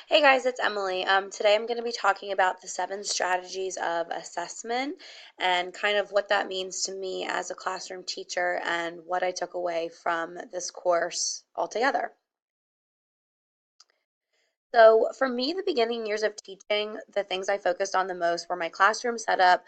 Hey guys, it's Emily. Today I'm going to be talking about the 7 strategies of assessment and kind of what that means to me as a classroom teacher and what I took away from this course altogether. So for me, the beginning years of teaching, the things I focused on the most were my classroom setup,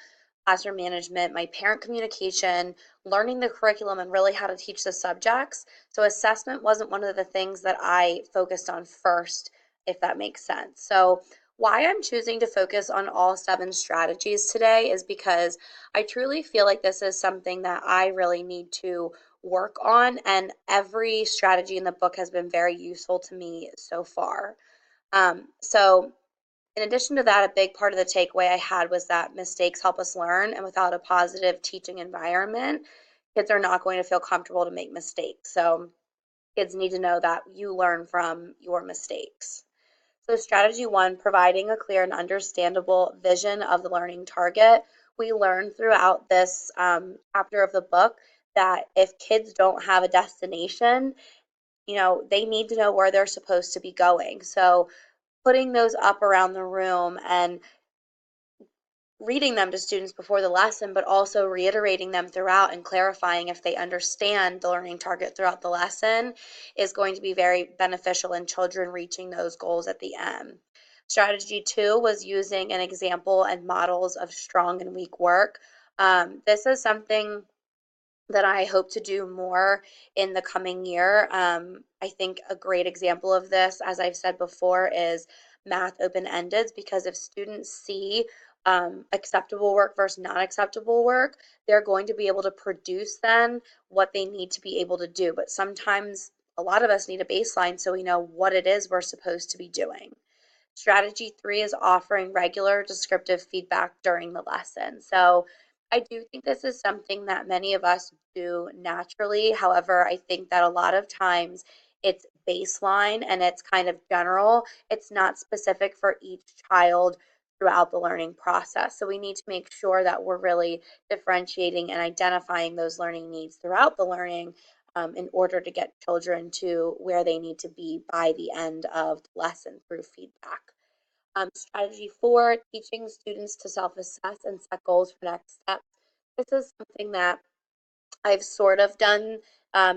classroom management, my parent communication, learning the curriculum and really how to teach the subjects. So assessment wasn't one of the things that I focused on first, if that makes sense. So why I'm choosing to focus on all 7 strategies today is because I truly feel like this is something that I really need to work on, and every strategy in the book has been very useful to me so far. So in addition to that, a big part of the takeaway I had was that mistakes help us learn, and without a positive teaching environment, kids are not going to feel comfortable to make mistakes. So kids need to know that you learn from your mistakes. So strategy 1, providing a clear and understandable vision of the learning target. We learn throughout this chapter of the book that if kids don't have a destination, they need to know where they're supposed to be going. So putting those up around the room and reading them to students before the lesson, but also reiterating them throughout and clarifying if they understand the learning target throughout the lesson is going to be very beneficial in children reaching those goals at the end. Strategy 2 was using an example and models of strong and weak work. This is something that I hope to do more in the coming year. I think a great example of this, as I've said before, is math open-ended, because if students see acceptable work versus not acceptable work, they're going to be able to produce then what they need to be able to do. But sometimes a lot of us need a baseline so we know what it is we're supposed to be doing. Strategy 3 is offering regular descriptive feedback during the lesson. So I do think this is something that many of us do naturally. However, I think that a lot of times it's baseline and it's kind of general. It's not specific for each child throughout the learning process. So we need to make sure that we're really differentiating and identifying those learning needs throughout the learning, in order to get children to where they need to be by the end of the lesson through feedback. Strategy 4, teaching students to self-assess and set goals for next steps. This is something that I've sort of done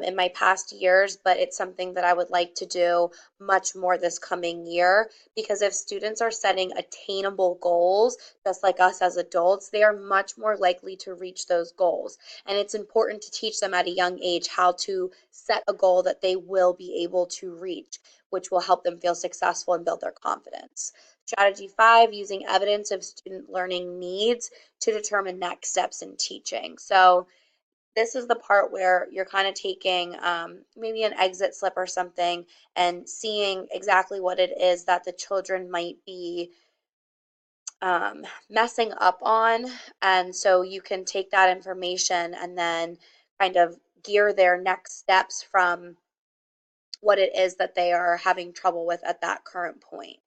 in my past years, but it's something that I would like to do much more this coming year, because if students are setting attainable goals, just like us as adults, they are much more likely to reach those goals. And it's important to teach them at a young age how to set a goal that they will be able to reach, which will help them feel successful and build their confidence. Strategy 5, using evidence of student learning needs to determine next steps in teaching. So this is the part where you're kind of taking maybe an exit slip or something and seeing exactly what it is that the children might be messing up on. And so you can take that information and then kind of gear their next steps from what it is that they are having trouble with at that current point.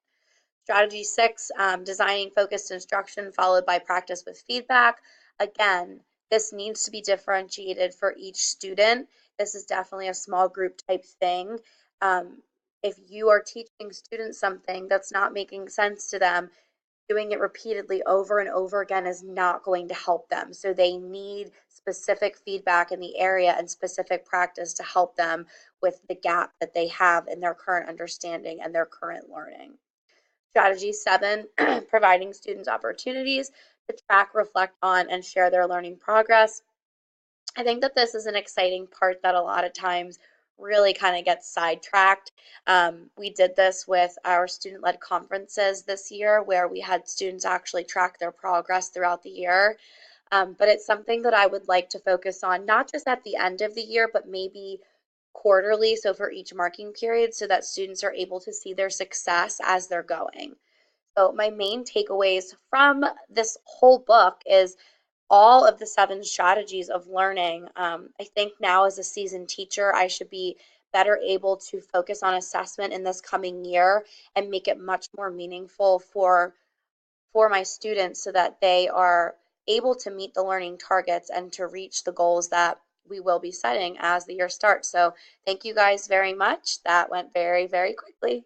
Strategy 6, designing focused instruction followed by practice with feedback. Again, this needs to be differentiated for each student. This is definitely a small group type thing. Um, if you are teaching students something that's not making sense to them, doing it repeatedly over and over again is not going to help them. So they need specific feedback in the area and specific practice to help them with the gap that they have in their current understanding and their current learning. Strategy 7, providing students opportunities to track, reflect on, and share their learning progress. I think that this is an exciting part that a lot of times really kind of gets sidetracked. We did this with our student-led conferences this year, where we had students actually track their progress throughout the year. But it's something that I would like to focus on, not just at the end of the year, but maybe quarterly, so for each marking period, so that students are able to see their success as they're going. So my main takeaways from this whole book is all of the 7 strategies of learning. I think now as a seasoned teacher, I should be better able to focus on assessment in this coming year and make it much more meaningful for my students so that they are able to meet the learning targets and to reach the goals that we will be setting as the year starts. So thank you guys very much. That went very, very quickly.